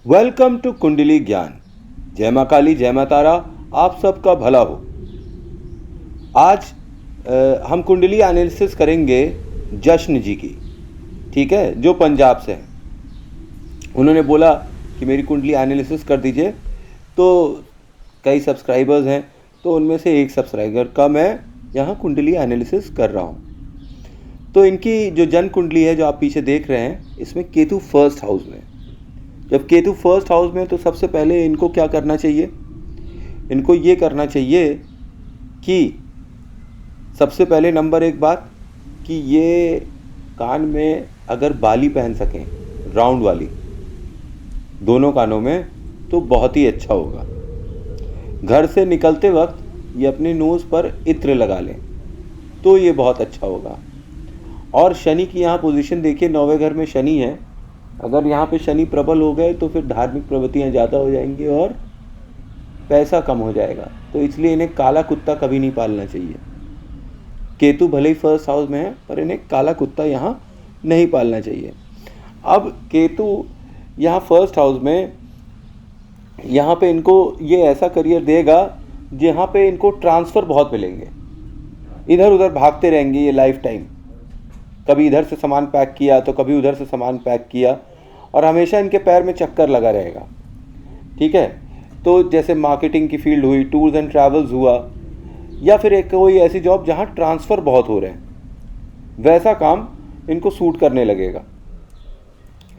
Welcome to कुंडली ज्ञान। जय माँ काली, जय माँ तारा, आप सबका भला हो। आज हम कुंडली एनालिसिस करेंगे जश्न जी की। ठीक है, जो पंजाब से हैं। उन्होंने बोला कि मेरी कुंडली एनालिसिस कर दीजिए, तो कई सब्सक्राइबर्स हैं, तो उनमें से एक सब्सक्राइबर का मैं यहाँ कुंडली एनालिसिस कर रहा हूँ। तो इनकी जो जन्म कुंडली है, जो आप पीछे देख रहे हैं, इसमें केतु फर्स्ट हाउस में। जब केतु फर्स्ट हाउस में, तो सबसे पहले इनको क्या करना चाहिए? इनको ये करना चाहिए कि सबसे पहले नंबर एक बात कि ये कान में अगर बाली पहन सकें, राउंड वाली, दोनों कानों में, तो बहुत ही अच्छा होगा। घर से निकलते वक्त ये अपने नोज़ पर इत्र लगा लें, तो ये बहुत अच्छा होगा। और शनि की यहाँ पोजीशन देखिए, 9वें घर में शनि है। अगर यहाँ पे शनि प्रबल हो गए तो फिर धार्मिक प्रवृत्तियाँ ज़्यादा हो जाएंगी और पैसा कम हो जाएगा। तो इसलिए इन्हें काला कुत्ता कभी नहीं पालना चाहिए। केतु भले ही फर्स्ट हाउस में है, पर इन्हें काला कुत्ता यहाँ नहीं पालना चाहिए। अब केतु यहाँ फर्स्ट हाउस में, यहाँ पे इनको ये ऐसा करियर देगा जहाँ पे इनको ट्रांसफ़र बहुत मिलेंगे। इधर उधर भागते रहेंगे ये लाइफ टाइम। कभी इधर से सामान पैक किया तो कभी उधर से सामान पैक किया, और हमेशा इनके पैर में चक्कर लगा रहेगा। ठीक है, तो जैसे मार्केटिंग की फील्ड हुई, टूर्स एंड ट्रैवल्स हुआ, या फिर एक कोई ऐसी जॉब जहाँ ट्रांसफ़र बहुत हो रहे हैं, वैसा काम इनको सूट करने लगेगा।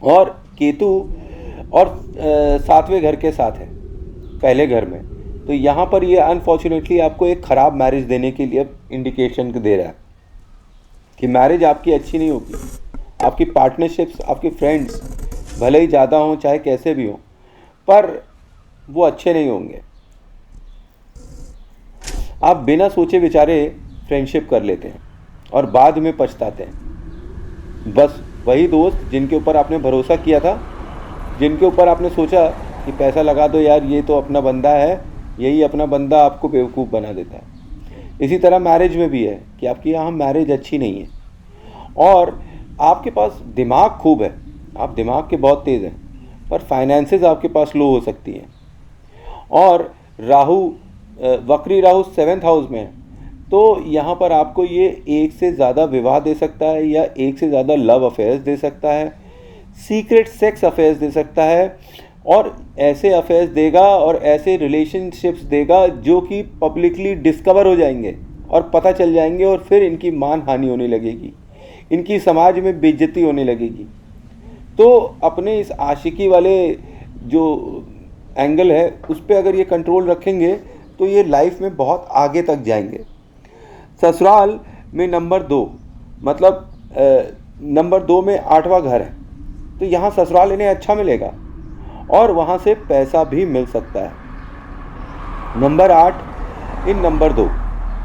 और केतु और 7वें घर के साथ है, पहले घर में, तो यहाँ पर ये अनफॉर्चुनेटली आपको एक ख़राब मैरिज देने के लिए इंडिकेशन दे रहा है कि मैरिज आपकी अच्छी नहीं होगी। आपकी पार्टनरशिप्स, आपके फ्रेंड्स भले ही ज़्यादा हों, चाहे कैसे भी हों, पर वो अच्छे नहीं होंगे। आप बिना सोचे विचारे फ्रेंडशिप कर लेते हैं और बाद में पछताते हैं। बस वही दोस्त जिनके ऊपर आपने भरोसा किया था, जिनके ऊपर आपने सोचा कि पैसा लगा दो यार, ये तो अपना बंदा है, यही अपना बंदा आपको बेवकूफ़ बना देता है। इसी तरह मैरिज में भी है कि आपकी यहाँ मैरिज अच्छी नहीं है, और आपके पास दिमाग खूब है, आप दिमाग के बहुत तेज़ हैं, पर फाइनेंसेस आपके पास लो हो सकती हैं। और राहु, वक्री राहु 7th हाउस में है, तो यहाँ पर आपको ये एक से ज़्यादा विवाह दे सकता है, या एक से ज़्यादा लव अफेयर्स दे सकता है, सीक्रेट सेक्स अफेयर्स दे सकता है, और ऐसे अफेयर्स देगा और ऐसे रिलेशनशिप्स देगा जो कि पब्लिकली डिस्कवर हो जाएंगे और पता चल जाएंगे, और फिर इनकी मान हानि होने लगेगी, इनकी समाज में बेइज्जती होने लगेगी। तो अपने इस आशिकी वाले जो एंगल है, उस पर अगर ये कंट्रोल रखेंगे तो ये लाइफ में बहुत आगे तक जाएंगे। ससुराल में नंबर 2, मतलब नंबर 2 में 8वां घर है, तो यहाँ ससुराल इन्हें अच्छा मिलेगा और वहाँ से पैसा भी मिल सकता है। नंबर 8 इन नंबर 2,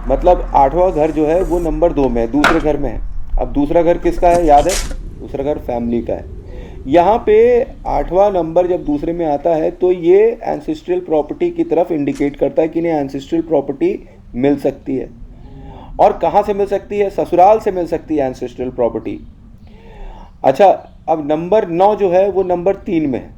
मतलब 8वां घर जो है वो नंबर 2 में है, दूसरे घर में है। अब दूसरा घर किसका है, याद है? दूसरा घर फैमिली का है। यहाँ पे 8वां नंबर जब दूसरे में आता है, तो ये एंसेस्ट्रल प्रॉपर्टी की तरफ इंडिकेट करता है कि इन्हें एंसेस्ट्रल प्रॉपर्टी मिल सकती है। और कहाँ से मिल सकती है? ससुराल से मिल सकती है एंसेस्ट्रल प्रॉपर्टी। अच्छा, अब नंबर 9 जो है वो नंबर 3 में है,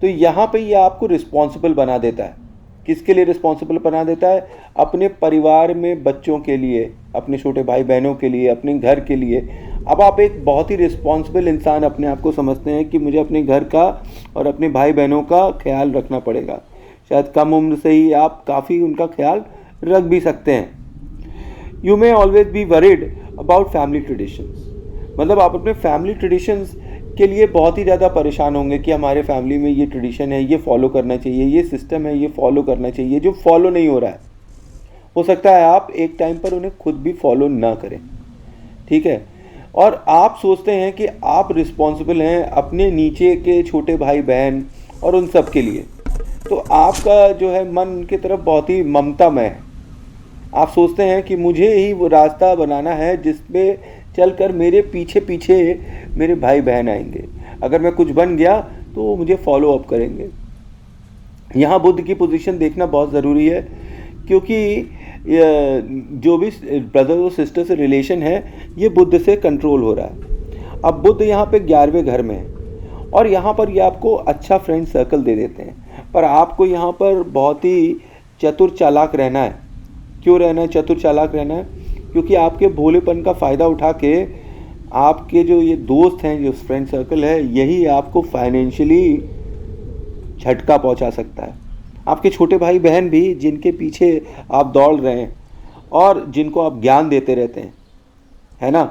तो यहाँ पे ये आपको रिस्पॉन्सिबल बना देता है। किसके लिए रिस्पॉन्सिबल बना देता है? अपने परिवार में बच्चों के लिए, अपने छोटे भाई बहनों के लिए, अपने घर के लिए। अब आप एक बहुत ही रिस्पॉन्सिबल इंसान अपने आप को समझते हैं कि मुझे अपने घर का और अपने भाई बहनों का ख्याल रखना पड़ेगा। शायद कम उम्र से ही आप काफ़ी उनका ख्याल रख भी सकते हैं। You may always be worried about family traditions, मतलब आप अपने फैमिली ट्रेडिशंस के लिए बहुत ही ज़्यादा परेशान होंगे कि हमारे फैमिली में ये ट्रेडिशन है, ये फॉलो करना चाहिए, ये सिस्टम है, ये फॉलो करना चाहिए, जो फॉलो नहीं हो रहा है। हो सकता है आप एक टाइम पर उन्हें खुद भी फॉलो ना करें। ठीक है, और आप सोचते हैं कि आप रिस्पॉन्सिबल हैं अपने नीचे के छोटे भाई बहन और उन सब के लिए, तो आपका जो है मन उनकी तरफ बहुत ही ममतामय है। आप सोचते हैं कि मुझे ही वो रास्ता बनाना है जिसमें चलकर मेरे पीछे पीछे मेरे भाई बहन आएंगे। अगर मैं कुछ बन गया तो वो मुझे फॉलो अप करेंगे। यहाँ बुध की पोजीशन देखना बहुत ज़रूरी है, क्योंकि जो भी ब्रदर और सिस्टर से रिलेशन है, ये बुध से कंट्रोल हो रहा है। अब बुध यहाँ पे 11वें घर में है, और यहाँ पर ये आपको अच्छा फ्रेंड सर्कल दे देते हैं। पर आपको यहाँ पर बहुत ही चतुर चालाक रहना है। क्यों रहना है चतुर चालाक रहना है? क्योंकि आपके भोलेपन का फ़ायदा उठा के आपके जो ये दोस्त हैं, जो फ्रेंड सर्कल है, यही आपको फाइनेंशियली झटका पहुंचा सकता है। आपके छोटे भाई बहन भी जिनके पीछे आप दौड़ रहे हैं और जिनको आप ज्ञान देते रहते हैं, है ना,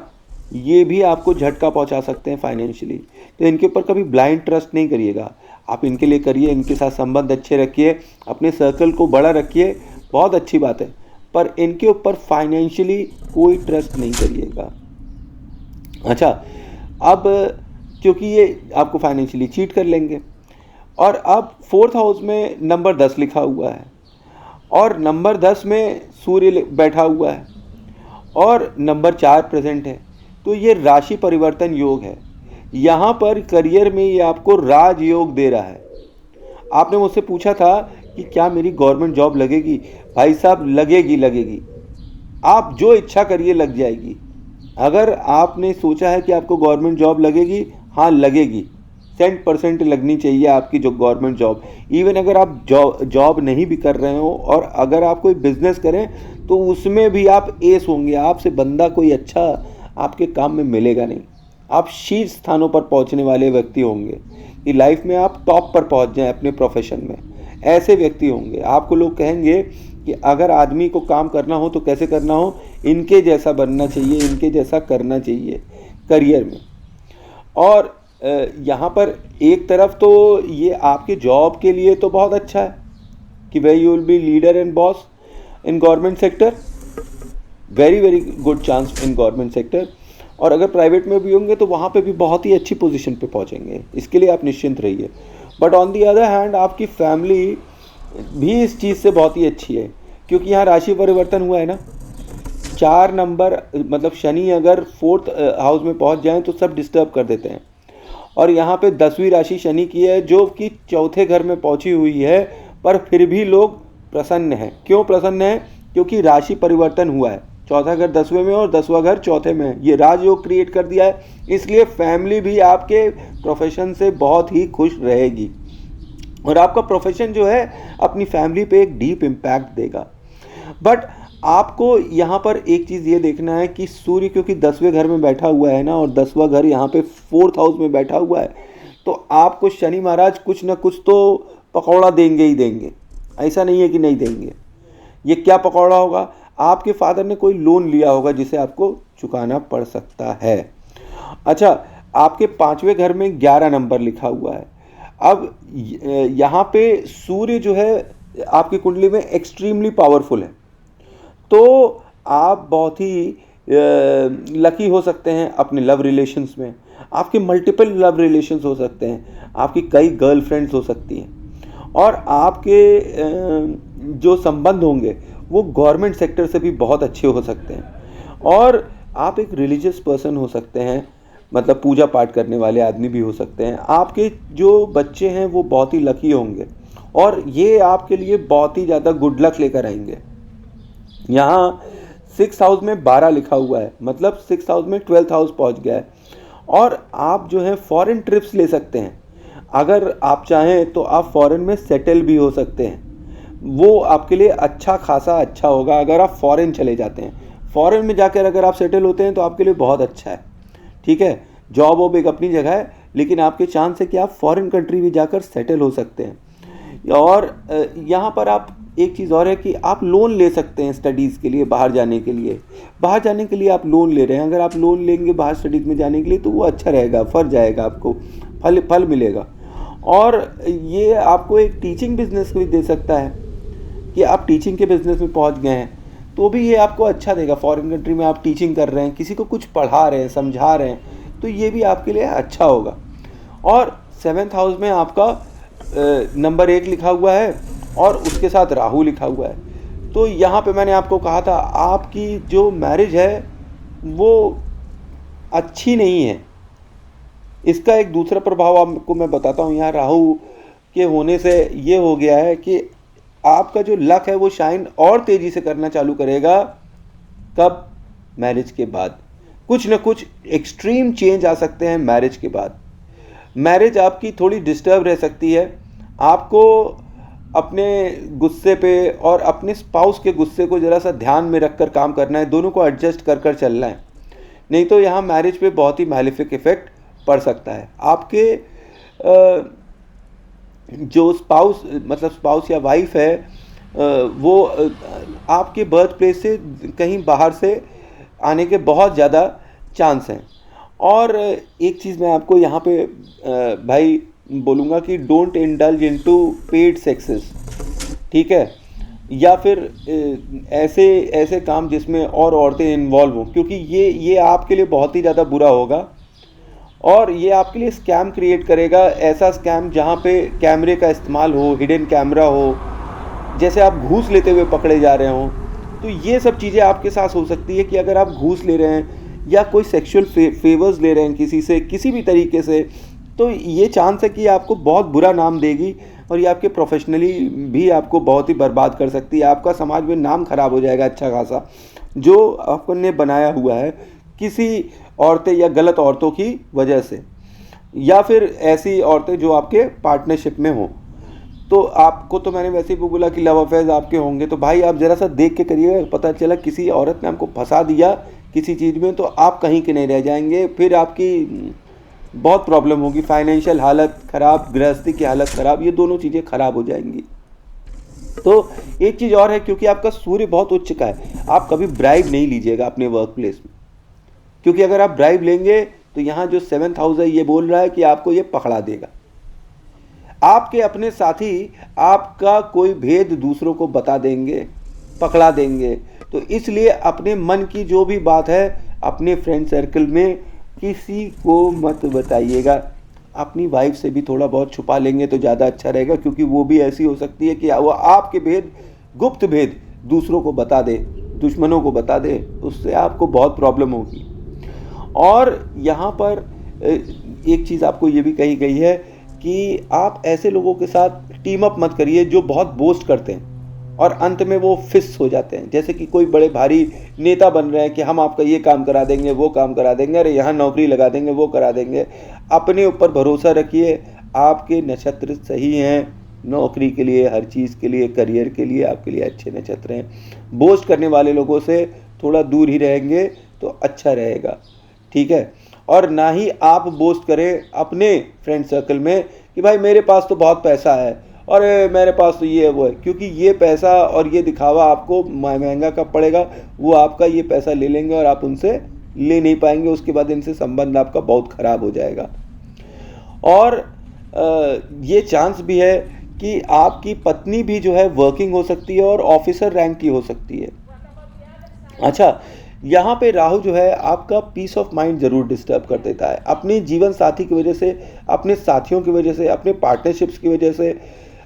ये भी आपको झटका पहुंचा सकते हैं फाइनेंशियली। तो इनके ऊपर कभी ब्लाइंड ट्रस्ट नहीं करिएगा। आप इनके लिए करिए, इनके साथ संबंध अच्छे रखिए, अपने सर्कल को बड़ा रखिए, बहुत अच्छी बात है, पर इनके ऊपर फाइनेंशियली कोई ट्रस्ट नहीं करिएगा। अच्छा, अब क्योंकि ये आपको फाइनेंशियली चीट कर लेंगे। और अब 4th हाउस में नंबर 10 लिखा हुआ है और नंबर 10 में सूर्य बैठा हुआ है और नंबर 4 प्रेजेंट है। तो ये राशि परिवर्तन योग है। यहाँ पर करियर में ये आपको राजयोग दे रहा है। आपने मुझसे पूछा था कि क्या मेरी गवर्नमेंट जॉब लगेगी? भाई साहब, लगेगी। आप जो इच्छा करिए लग जाएगी। अगर आपने सोचा है कि आपको गवर्नमेंट जॉब लगेगी, हाँ लगेगी, 100% लगनी चाहिए आपकी जो गवर्नमेंट जॉब। इवन अगर आप जॉब नहीं भी कर रहे हो और अगर आप कोई बिजनेस करें तो उसमें भी आप एस होंगे। आपसे बंदा कोई अच्छा आपके काम में मिलेगा नहीं। आप शीर्ष स्थानों पर पहुंचने वाले व्यक्ति होंगे कि लाइफ में आप टॉप पर पहुंच जाएं अपने प्रोफेशन में। ऐसे व्यक्ति होंगे। आपको लोग कहेंगे कि अगर आदमी को काम करना हो तो कैसे करना हो, इनके जैसा बनना चाहिए, इनके जैसा करना चाहिए करियर में। और यहाँ पर एक तरफ तो ये आपके जॉब के लिए तो बहुत अच्छा है कि भाई you will B leader and boss in government sector, very good chance in government sector. और अगर प्राइवेट में भी होंगे तो वहाँ पे भी बहुत ही अच्छी पोजीशन पे पहुँचेंगे, इसके लिए आप निश्चिंत रहिए। But on the other hand आपकी फैमिली भी इस चीज़ से बहुत ही अच्छी है, क्योंकि यहाँ राशि परिवर्तन हुआ है ना। 4 नंबर मतलब शनि अगर 4th हाउस में पहुँच जाएँ तो सब डिस्टर्ब कर देते हैं। और यहाँ पे 10वीं राशि शनि की है जो कि 4थे घर में पहुँची हुई है, पर फिर भी लोग प्रसन्न हैं। क्यों प्रसन्न हैं? क्योंकि राशि परिवर्तन हुआ है। 4था घर 10वें में और 10वां घर 4थे में है। ये राजयोग क्रिएट कर दिया है, इसलिए फैमिली भी आपके प्रोफेशन से बहुत ही खुश रहेगी और आपका प्रोफेशन जो है अपनी फैमिली पे एक डीप इम्पैक्ट देगा। बट आपको यहाँ पर एक चीज़ ये देखना है कि सूर्य क्योंकि 10वें घर में बैठा हुआ है ना, और 10वां घर यहाँ पे 4th हाउस में बैठा हुआ है, तो आपको शनि महाराज कुछ ना कुछ तो पकौड़ा देंगे ही देंगे। ऐसा नहीं है कि नहीं देंगे। ये क्या पकौड़ा होगा? आपके फादर ने कोई लोन लिया होगा जिसे आपको चुकाना पड़ सकता है। अच्छा, आपके 5वें घर में 11 नंबर लिखा हुआ है। अब यहाँ पे सूर्य जो है आपकी कुंडली में एक्सट्रीमली पावरफुल है, तो आप बहुत ही लकी हो सकते हैं अपने लव रिलेशंस में। आपके मल्टीपल लव रिलेशंस हो सकते हैं, आपकी कई गर्लफ्रेंड्स हो सकती हैं, और आपके जो संबंध होंगे वो गवर्नमेंट सेक्टर से भी बहुत अच्छे हो सकते हैं। और आप एक रिलीजियस पर्सन हो सकते हैं, मतलब पूजा पाठ करने वाले आदमी भी हो सकते हैं। आपके जो बच्चे हैं वो बहुत ही लकी होंगे और ये आपके लिए बहुत ही ज़्यादा गुड लक लेकर आएंगे। यहाँ 6th हाउस में 12 लिखा हुआ है, मतलब 6th हाउस में 12th हाउस पहुँच गया है। और आप जो है फॉरेन ट्रिप्स ले सकते हैं। अगर आप चाहें तो आप फॉरेन में सेटल भी हो सकते हैं। वो आपके लिए अच्छा खासा अच्छा होगा अगर आप फॉरेन चले जाते हैं। फॉरेन में जाकर अगर आप सेटल होते हैं तो आपके लिए बहुत अच्छा है। ठीक है, जॉब वॉब एक अपनी जगह है, लेकिन आपके चांस है कि आप फॉरेन कंट्री भी जाकर सेटल हो सकते हैं। और यहाँ पर आप एक चीज़ और है कि आप लोन ले सकते हैं स्टडीज़ के लिए, बाहर जाने के लिए। बाहर जाने के लिए आप लोन ले रहे हैं, अगर आप लोन लेंगे बाहर स्टडीज़ में जाने के लिए तो वो अच्छा रहेगा, फर जाएगा, आपको फल मिलेगा। और ये आपको एक टीचिंग बिजनेस भी दे सकता है कि आप टीचिंग के बिजनेस में पहुंच गए हैं तो भी ये आपको अच्छा देगा। फॉरेन कंट्री में आप टीचिंग कर रहे हैं, किसी को कुछ पढ़ा रहे हैं, समझा रहे हैं, तो ये भी आपके लिए अच्छा होगा। और 7th हाउस में आपका नंबर 1 लिखा हुआ है और उसके साथ राहु लिखा हुआ है। तो यहाँ पे मैंने आपको कहा था आपकी जो मैरिज है वो अच्छी नहीं है। इसका एक दूसरा प्रभाव आपको मैं बताता हूँ। यहाँ राहु के होने से ये हो गया है कि आपका जो लक है वो शाइन और तेज़ी से करना चालू करेगा। कब? मैरिज के बाद। कुछ ना कुछ एक्सट्रीम चेंज आ सकते हैं मैरिज के बाद। मैरिज आपकी थोड़ी डिस्टर्ब रह सकती है। आपको अपने गुस्से पे और अपने स्पाउस के गुस्से को ज़रा सा ध्यान में रख कर काम करना है, दोनों को एडजस्ट कर कर चलना है, नहीं तो यहाँ मैरिज पे बहुत ही मैलिफिक इफ़ेक्ट पड़ सकता है। आपके जो स्पाउस मतलब स्पाउस या वाइफ है वो आपके बर्थ प्लेस से कहीं बाहर से आने के बहुत ज़्यादा चांस हैं। और एक चीज़ मैं आपको यहाँ पे भाई बोलूँगा कि don't indulge into paid sexes, ठीक है, या फिर ऐसे ऐसे काम जिसमें और औरतें इन्वॉल्व हों, क्योंकि ये आपके लिए बहुत ही ज़्यादा बुरा होगा और ये आपके लिए स्कैम क्रिएट करेगा। ऐसा स्कैम जहाँ पे कैमरे का इस्तेमाल हो, हिडन कैमरा हो, जैसे आप घूस लेते हुए पकड़े जा रहे हों। तो ये सब चीज़ें आपके साथ हो सकती है कि अगर आप घूस ले रहे हैं या कोई सेक्सुअल फेवर्स ले रहे हैं किसी से किसी भी तरीके से, तो ये चांस है कि आपको बहुत बुरा नाम देगी और ये आपके प्रोफेशनली भी आपको बहुत ही बर्बाद कर सकती है। आपका समाज में नाम खराब हो जाएगा अच्छा खासा, जो आपने बनाया हुआ है किसी औरतें या गलत औरतों की वजह से, या फिर ऐसी औरतें जो आपके पार्टनरशिप में हों। तो आपको तो मैंने वैसे ही बोला कि लव अफेयर्स आपके होंगे, तो भाई आप ज़रा सा देख के करिएगा। पता चला किसी औरत ने आपको फंसा दिया किसी चीज़ में, तो आप कहीं के नहीं रह जाएंगे, फिर आपकी बहुत प्रॉब्लम होगी, फाइनेंशियल हालत ख़राब, गृहस्थी की हालत ख़राब, ये दोनों चीज़ें ख़राब हो जाएंगी। तो एक चीज़ और है, क्योंकि आपका सूर्य बहुत उच्च का है, आप कभी ब्राइब नहीं लीजिएगा अपने वर्क प्लेस में, क्योंकि अगर आप ब्राइब लेंगे तो यहाँ जो 7th हाउस है ये बोल रहा है कि आपको ये पकड़ा देगा। आपके अपने साथी आपका कोई भेद दूसरों को बता देंगे, पकड़ा देंगे। तो इसलिए अपने मन की जो भी बात है अपने फ्रेंड सर्कल में किसी को मत बताइएगा। अपनी वाइफ से भी थोड़ा बहुत छुपा लेंगे तो ज़्यादा अच्छा रहेगा, क्योंकि वो भी ऐसी हो सकती है कि वो आपके भेद, गुप्त भेद दूसरों को बता दे, दुश्मनों को बता दे, उससे आपको बहुत प्रॉब्लम होगी। और यहाँ पर एक चीज़ आपको ये भी कही गई है कि आप ऐसे लोगों के साथ टीम अप मत करिए जो बहुत बोस्ट करते हैं और अंत में वो फिस हो जाते हैं। जैसे कि कोई बड़े भारी नेता बन रहे हैं कि हम आपका ये काम करा देंगे, वो काम करा देंगे, अरे यहाँ नौकरी लगा देंगे, वो करा देंगे। अपने ऊपर भरोसा रखिए, आपके नक्षत्र सही हैं नौकरी के लिए, हर चीज़ के लिए, करियर के लिए आपके लिए अच्छे नक्षत्र हैं। बोस्ट करने वाले लोगों से थोड़ा दूर ही रहेंगे तो अच्छा रहेगा, ठीक है। और ना ही आप बोस्ट करें अपने फ्रेंड सर्कल में कि भाई मेरे पास तो बहुत पैसा है और मेरे पास तो ये है वो है, क्योंकि ये पैसा और ये दिखावा आपको महंगा कब पड़ेगा। वो आपका ये पैसा ले लेंगे और आप उनसे ले नहीं पाएंगे, उसके बाद इनसे संबंध आपका बहुत ख़राब हो जाएगा। और ये चांस भी है कि आपकी पत्नी भी जो है वर्किंग हो सकती है और ऑफिसर रैंक की हो सकती है। अच्छा, यहाँ पे राहु जो है आपका पीस ऑफ माइंड ज़रूर डिस्टर्ब कर देता है, अपने जीवन साथी की वजह से, अपने साथियों की वजह से, अपने पार्टनरशिप्स की वजह से,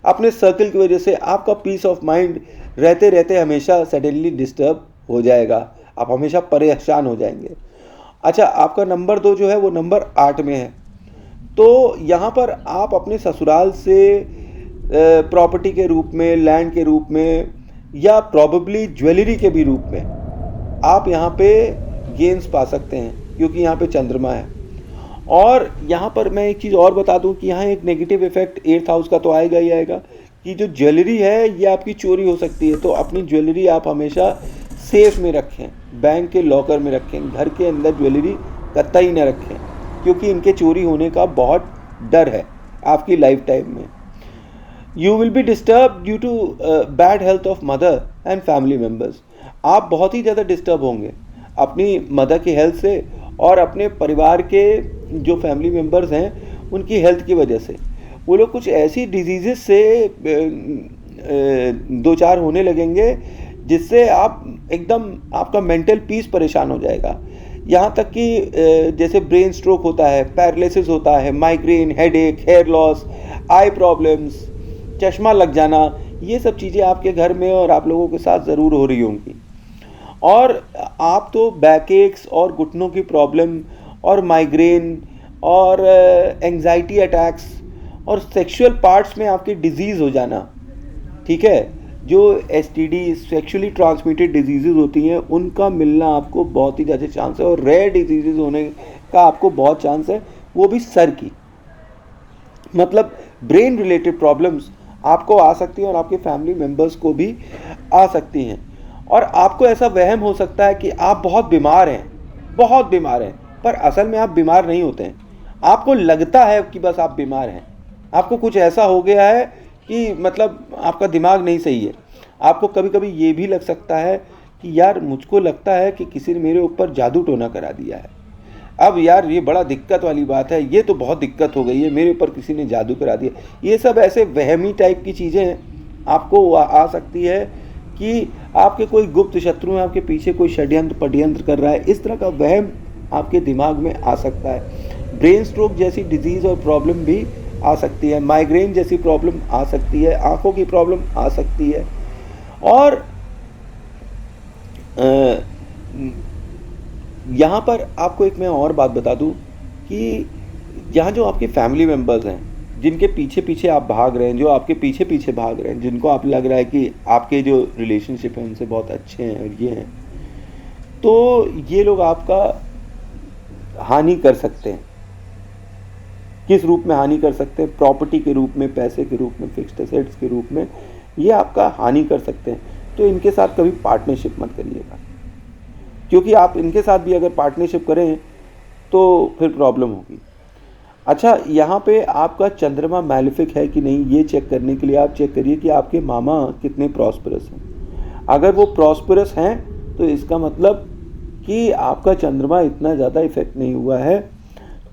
अपने सर्कल की वजह से आपका पीस ऑफ माइंड रहते रहते हमेशा सडनली डिस्टर्ब हो जाएगा, आप हमेशा परेशान हो जाएंगे। अच्छा, आपका नंबर 2 जो है वो नंबर 8 में है, तो यहाँ पर आप अपने ससुराल से प्रॉपर्टी के रूप में, लैंड के रूप में या प्रॉबेबली ज्वेलरी के भी रूप में आप यहाँ पे गेन्स पा सकते हैं, क्योंकि यहाँ पे चंद्रमा है। और यहाँ पर मैं एक चीज़ और बता दूँ कि यहाँ एक नेगेटिव इफेक्ट 8th हाउस का तो आएगा ही आएगा कि जो ज्वेलरी है ये आपकी चोरी हो सकती है। तो अपनी ज्वेलरी आप हमेशा सेफ में रखें, बैंक के लॉकर में रखें, घर के अंदर ज्वेलरी कतई न रखें, क्योंकि इनके चोरी होने का बहुत डर है आपकी लाइफ टाइम में। You will be disturb due to bad health of mother and family members. आप बहुत ही ज़्यादा डिस्टर्ब होंगे अपनी मदर की हेल्थ से और अपने परिवार के जो फैमिली मेम्बर्स हैं उनकी हेल्थ की वजह से। वो लोग कुछ ऐसी डिजीज़ से दो चार होने लगेंगे जिससे आप एकदम, आपका मेंटल पीस परेशान हो जाएगा। यहाँ तक कि जैसे ब्रेन स्ट्रोक होता है, पैरालिसिस होता है, माइग्रेन, हेडेक, हेयर लॉस, आई प्रॉब्लम्स, चश्मा लग जाना, ये सब चीज़ें आपके घर में और आप लोगों के साथ ज़रूर हो रही होंगी। और आप तो बैक एक्स और घुटनों की प्रॉब्लम और माइग्रेन और एंजाइटी अटैक्स और सेक्सुअल पार्ट्स में आपके डिजीज़ हो जाना, ठीक है, जो एसटीडी, सेक्सुअली ट्रांसमिटेड डिजीज़ होती हैं, उनका मिलना आपको बहुत ही ज़्यादा चांस है। और रेयर डिजीज़ होने का आपको बहुत चांस है, वो भी सर की। मतलब ब्रेन रिलेटेड प्रॉब्लम्स आपको आ सकती हैं और आपके फैमिली मेम्बर्स को भी आ सकती हैं। और आपको ऐसा वहम हो सकता है कि आप बहुत बीमार हैं, बहुत बीमार हैं, पर असल में आप बीमार नहीं होते हैं। आपको लगता है कि बस आप बीमार हैं, आपको कुछ ऐसा हो गया है कि मतलब आपका दिमाग नहीं सही है। आपको कभी कभी ये भी लग सकता है कि यार मुझको लगता है कि किसी ने मेरे ऊपर जादू टोना करा दिया है। अब यार ये बड़ा दिक्कत वाली बात है, ये तो बहुत दिक्कत हो गई है, मेरे ऊपर किसी ने जादू करा दिया। ये सब ऐसे वहमी टाइप की चीज़ें आपको आ सकती है कि आपके कोई गुप्त शत्रु हैं, आपके पीछे कोई षड्यंत्र पड्यंत्र कर रहा है, इस तरह का वहम आपके दिमाग में आ सकता है। ब्रेन स्ट्रोक जैसी डिजीज़ और प्रॉब्लम भी आ सकती है, माइग्रेन जैसी प्रॉब्लम आ सकती है, आँखों की प्रॉब्लम आ सकती है। और यहाँ पर आपको एक मैं और बात बता दूँ कि यहाँ जो आपके फैमिली मेम्बर्स हैं, जिनके पीछे पीछे आप भाग रहे हैं, जो आपके पीछे पीछे भाग रहे हैं, जिनको आप लग रहा है कि आपके जो रिलेशनशिप हैं उनसे बहुत अच्छे हैं और ये हैं, तो ये लोग आपका हानि कर सकते हैं। किस रूप में हानि कर सकते हैं? प्रॉपर्टी के रूप में, पैसे के रूप में, फिक्स्ड एसेट्स के रूप में ये आपका हानि कर सकते हैं। तो इनके साथ कभी पार्टनरशिप मत करिएगा, क्योंकि आप इनके साथ भी अगर पार्टनरशिप करें तो फिर प्रॉब्लम होगी। अच्छा, यहाँ पे आपका चंद्रमा मैलिफिक है कि नहीं, ये चेक करने के लिए आप चेक करिए कि आपके मामा कितने प्रॉस्परस हैं। अगर वो प्रॉस्परस हैं तो इसका मतलब कि आपका चंद्रमा इतना ज़्यादा इफेक्ट नहीं हुआ है।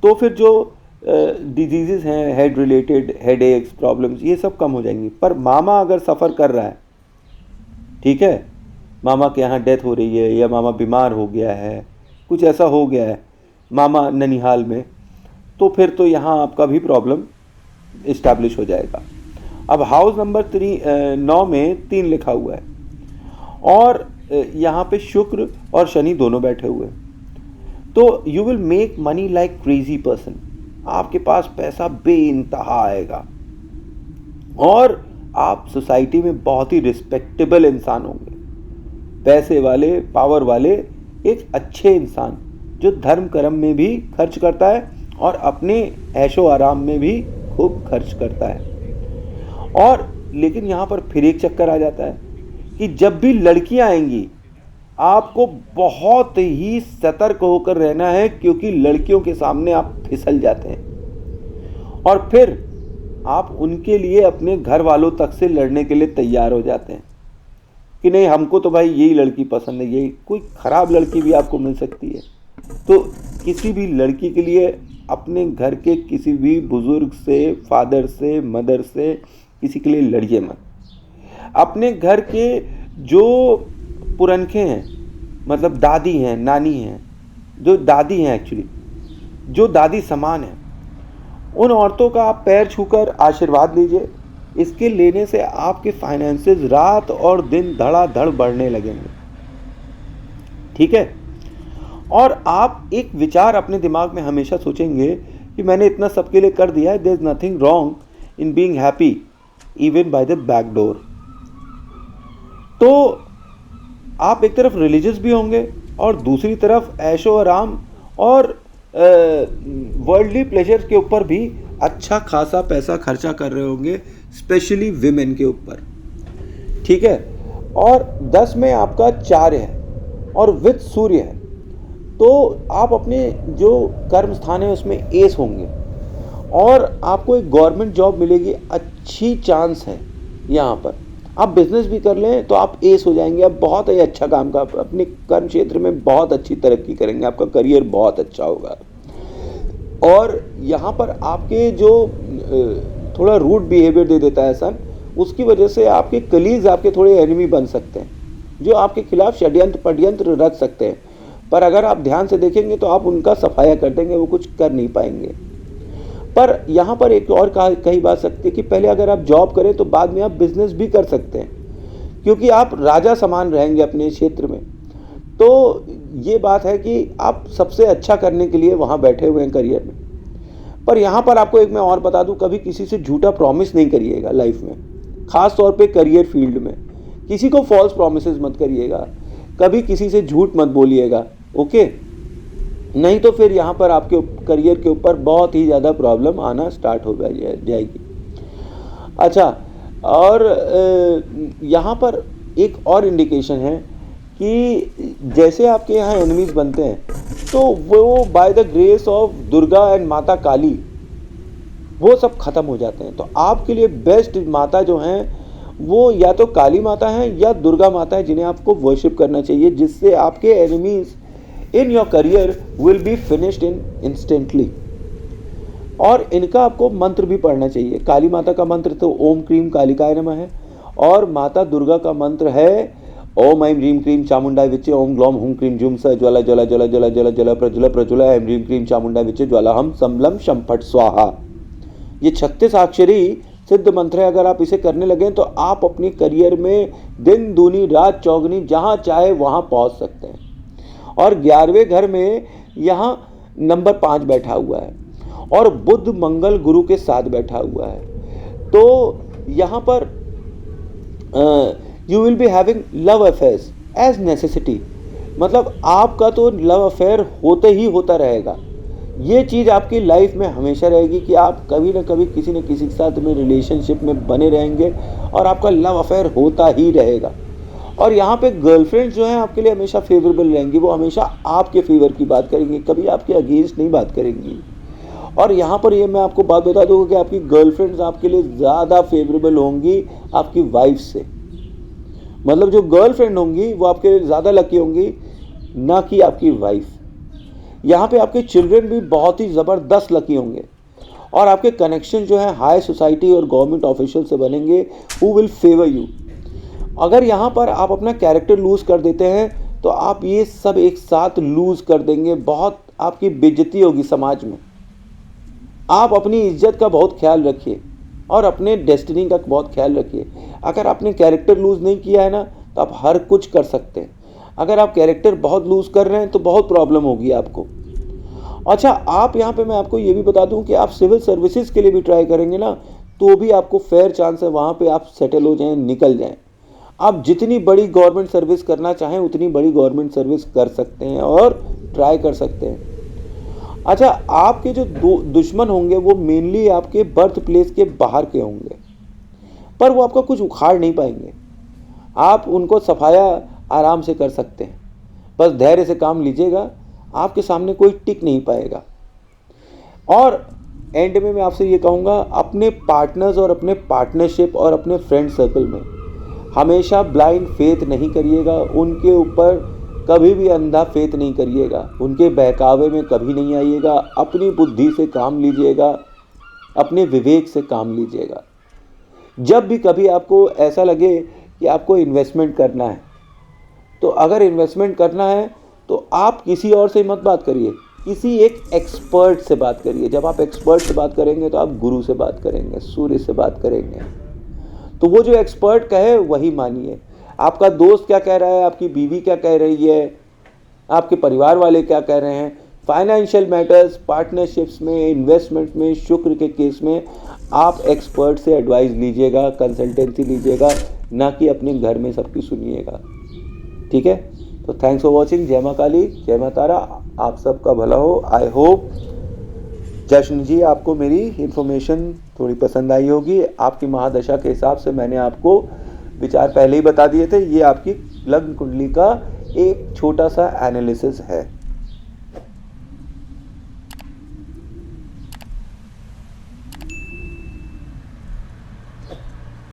तो फिर जो डिजीज़ हैं, head related, head x problems, ये सब कम हो जाएंगी। पर मामा अगर सफ़र कर रहा है, ठीक है, मामा के यहाँ डेथ हो रही है या मामा बीमार हो गया है, कुछ ऐसा हो गया है मामा ननिहाल में, तो फिर तो यहाँ आपका भी प्रॉब्लम इस्टेब्लिश हो जाएगा। अब हाउस नंबर 9 में 3 लिखा हुआ है और यहाँ पे शुक्र और शनि दोनों बैठे हुए हैं। तो you will make money like crazy person. आपके पास पैसा बेइंतहा आएगा और आप सोसाइटी में बहुत ही रिस्पेक्टेबल इंसान होंगे, पैसे वाले, पावर वाले, एक अच्छे इंसान जो धर्म कर्म में भी खर्च करता है और अपने ऐशो आराम में भी खूब खर्च करता है। और लेकिन यहाँ पर फिर एक चक्कर आ जाता है कि जब भी लड़कियाँ आएंगी आपको बहुत ही सतर्क होकर रहना है, क्योंकि लड़कियों के सामने आप फिसल जाते हैं और फिर आप उनके लिए अपने घर वालों तक से लड़ने के लिए तैयार हो जाते हैं कि नहीं, हमको तो भाई यही लड़की पसंद है। यही कोई ख़राब लड़की भी आपको मिल सकती है। तो किसी भी लड़की के लिए अपने घर के किसी भी बुज़ुर्ग से, फादर से, मदर से, किसी के लिए लड़िए मत। अपने घर के जो पुरनखे हैं, मतलब दादी हैं, नानी हैं, जो दादी हैं एक्चुअली, जो दादी समान हैं, उन औरतों का आप पैर छूकर आशीर्वाद लीजिए। इसके लेने से आपके फाइनेंसेस रात और दिन धड़ाधड़ बढ़ने लगेंगे, ठीक है। और आप एक विचार अपने दिमाग में हमेशा सोचेंगे कि मैंने इतना सबके लिए कर दिया है, there is nothing wrong in being happy even by the back door. तो आप एक तरफ रिलीजियस भी होंगे और दूसरी तरफ ऐशो आराम और वर्ल्डली प्लेजर के ऊपर भी अच्छा खासा पैसा खर्चा कर रहे होंगे, स्पेशली विमेन के ऊपर, ठीक है। और 10 में आपका 4 है और विथ सूर्य है, तो आप अपने जो कर्म स्थान है उसमें एस होंगे और आपको एक गवर्नमेंट जॉब मिलेगी, अच्छी चांस है। यहाँ पर आप बिजनेस भी कर लें तो आप एस हो जाएंगे, आप बहुत ही अच्छा काम का अपने कर्म क्षेत्र में बहुत अच्छी तरक्की करेंगे, आपका करियर बहुत अच्छा होगा। और यहाँ पर आपके जो थोड़ा रूड बिहेवियर दे देता है सन, उसकी वजह से आपके कलीग्स आपके थोड़े एनिमी बन सकते हैं, जो आपके खिलाफ षड्यंत्र पड्यंत्र रच सकते हैं। पर अगर आप ध्यान से देखेंगे तो आप उनका सफाया कर देंगे, वो कुछ कर नहीं पाएंगे। पर यहाँ पर एक और कही बात सकती है कि पहले अगर आप जॉब करें तो बाद में आप बिजनेस भी कर सकते हैं, क्योंकि आप राजा समान रहेंगे अपने क्षेत्र में। तो ये बात है कि आप सबसे अच्छा करने के लिए वहाँ बैठे हुए हैं करियर में। पर यहाँ पर आपको एक मैं और बता दूँ, कभी किसी से झूठा प्रॉमिस नहीं करिएगा लाइफ में, ख़ास तौर पे करियर फील्ड में। किसी को फॉल्स प्रॉमिसेस मत करिएगा, कभी किसी से झूठ मत बोलिएगा, ओके। नहीं तो फिर यहाँ पर आपके करियर के ऊपर बहुत ही ज़्यादा प्रॉब्लम आना स्टार्ट हो जाएगी। अच्छा, और यहाँ पर एक और इंडिकेशन है कि जैसे आपके यहाँ एनिमीज़ बनते हैं तो वो by the grace of Durga and माता काली वो सब खत्म हो जाते हैं। तो आपके लिए बेस्ट माता जो हैं वो या तो काली माता हैं या दुर्गा माता है, जिन्हें आपको वर्शिप करना चाहिए, जिससे आपके enemies in your career will be finished in instantly. और इनका आपको मंत्र भी पढ़ना चाहिए। काली माता का मंत्र तो ओम क्रीम कालिकाय नमः है, और माता दुर्गा का मंत्र है ओम ऐं ह्रीं क्रीं चामुंडाय विच्चे ओम ग्लौम हुं क्रीं जुम स ज्वाला ज्वाला ज्वाला ज्वाला ज्वाला ज्वाला प्रज्वला प्रज्वला ऐं ह्रीं क्रीं चामुंडाय विच्चे ज्वाला हम संबलम शम फट स्वाहा। ये 36 अक्षरी सिद्ध मंत्र है। अगर आप इसे करने लगें तो आप अपनी करियर में दिन दूनी रात चौगनी जहाँ चाहे वहाँ पहुँच सकते हैं। और 11वें घर में यहाँ नंबर 5 बैठा हुआ है और बुध मंगल गुरु के साथ बैठा हुआ है। तो यहाँ पर you will be having love affairs as necessity, मतलब आपका तो लव अफेयर होते ही होता रहेगा। ये चीज़ आपकी लाइफ में हमेशा रहेगी कि आप कभी ना कभी किसी न किसी के साथ में रिलेशनशिप में बने रहेंगे और आपका लव अफेयर होता ही रहेगा। और यहाँ पे गर्लफ्रेंड्स जो हैं आपके लिए हमेशा फेवरेबल रहेंगी, वो हमेशा आपके फेवर की बात करेंगी, कभी आपके अगेंस्ट नहीं बात करेंगी। और यहाँ पर ये मैं आपको बात बता दूँगा कि आपकी गर्लफ्रेंड्स आपके लिए ज़्यादा फेवरेबल होंगी आपकी वाइफ से। मतलब जो गर्लफ्रेंड होंगी वो आपके लिए ज़्यादा लकी होंगी, ना कि आपकी वाइफ। यहाँ पे आपके चिल्ड्रन भी बहुत ही ज़बरदस्त लकी होंगे और आपके कनेक्शन जो है हाई सोसाइटी और गवर्नमेंट ऑफिशियल से बनेंगे हु विल फेवर यू। अगर यहाँ पर आप अपना कैरेक्टर लूज़ कर देते हैं तो आप ये सब एक साथ लूज़ कर देंगे, बहुत आपकी बेइज्जती होगी समाज में। आप अपनी इज्जत का बहुत ख्याल रखिए और अपने डेस्टिनी का बहुत ख्याल रखिए। अगर आपने कैरेक्टर लूज़ नहीं किया है ना तो आप हर कुछ कर सकते हैं। अगर आप कैरेक्टर बहुत लूज़ कर रहे हैं तो बहुत प्रॉब्लम होगी आपको। अच्छा, आप यहाँ पे मैं आपको ये भी बता दूँ कि आप सिविल सर्विसेज के लिए भी ट्राई करेंगे ना तो भी आपको फेयर चांस है वहाँ पे आप सेटल हो जाएं, निकल जाएं। आप जितनी बड़ी गवर्नमेंट सर्विस करना चाहें उतनी बड़ी गवर्नमेंट सर्विस कर सकते हैं और ट्राई कर सकते हैं। अच्छा, आपके जो दुश्मन होंगे वो मेनली आपके बर्थ प्लेस के बाहर के होंगे, पर वो आपका कुछ उखाड़ नहीं पाएंगे। आप उनको सफाया आराम से कर सकते हैं, बस धैर्य से काम लीजिएगा, आपके सामने कोई टिक नहीं पाएगा। और एंड में मैं आपसे ये कहूँगा, अपने पार्टनर्स और अपने पार्टनरशिप और अपने फ्रेंड सर्कल में हमेशा ब्लाइंड फेथ नहीं करिएगा। उनके ऊपर कभी भी अंधा फेथ नहीं करिएगा, उनके बहकावे में कभी नहीं आइएगा। अपनी बुद्धि से काम लीजिएगा, अपने विवेक से काम लीजिएगा। जब भी कभी आपको ऐसा लगे कि आपको इन्वेस्टमेंट करना है, तो अगर इन्वेस्टमेंट करना है तो आप किसी और से मत बात करिए, किसी एक एक्सपर्ट से बात करिए। जब आप एक्सपर्ट से बात करेंगे तो आप गुरु से बात करेंगे, सूर्य से बात करेंगे। तो वो जो एक्सपर्ट कहे वही मानिए। आपका दोस्त क्या कह रहा है, आपकी बीवी क्या कह रही है, आपके परिवार वाले क्या कह रहे हैं, फाइनेंशियल मैटर्स, पार्टनरशिप्स में, इन्वेस्टमेंट में, शुक्र के केस में आप एक्सपर्ट से एडवाइस लीजिएगा, कंसल्टेंसी लीजिएगा, ना कि अपने घर में सबकी सुनिएगा। ठीक है, तो थैंक्स फॉर वॉचिंग। जय माँ काली, जय माँ तारा, आप सबका भला हो। आई होप जश्न जी आपको मेरी इन्फॉर्मेशन थोड़ी पसंद आई होगी। आपकी महादशा के हिसाब से मैंने आपको विचार पहले ही बता दिए थे। ये आपकी लग्न कुंडली का एक छोटा सा एनालिसिस है।